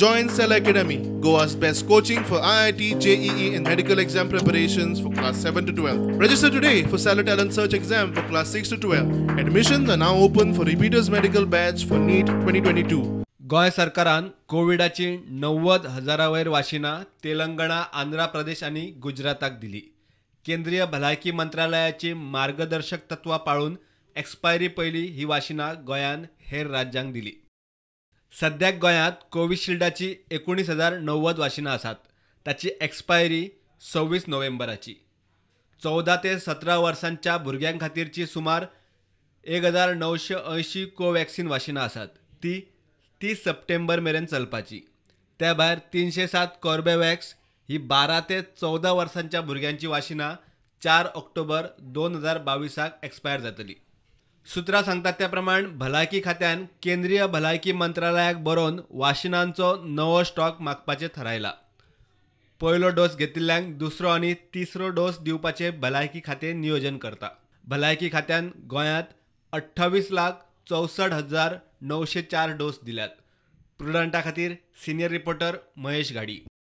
Join Cell Academy, Goa's best coaching for IIT, JEE, and medical exam preparations for class 7 to 12. Register today for Cell Talent Search exam for class 6 to 12. Admissions are now open for repeaters medical batch for NEET 2022. गोय सरकारान कोविडाची 90,000 वाशिना तेलंगणा, आंध्र प्रदेश आणि गुजराताक दिली. केंद्रीय भलायकी मंत्रालयाची मार्गदर्शक तत्वां पाळून एक्सपायरी पयली ही वाशिना गोयान हेर राज्यांक दिली. सद्याक गोयात कोविशिल्डाची 19,090 वाशिना आसात. ताची एक्सपायरी 26 नोव्हेंबराची. 14 ते 17 वर्सांच्या भुरग्यां खातीरची सुमार 1980 कोव्हॅक्सिन वाशिना आसात. ती 30 सप्टेंबर मेरेन चलपाची. त्या भायर 307 कॉर्बेवॅक्स ही 12 ते 14 वर्सांच्या भुरग्यांची वाशिना 4 ऑक्टोबर 2022 एक्सपायर जातली. सुत्रां सांगतात त्या प्रमाण भलायकी खात्यान केंद्रीय भलायकी मंत्रालयाक बरोवन वाशिनांचो नवो स्टॉक मागपाचें थारायला. पयलो डोस घेतिल्ल्यांक दुसरो आनी तिसरो डोस दिवपाचे भलायकी खातें नियोजन करता. भलायकी खात्यान गोंयांत 28,64,904 डोस दिल्यात. प्रुडंटा खातीर सिनियर रिपोर्टर महेश गाडी.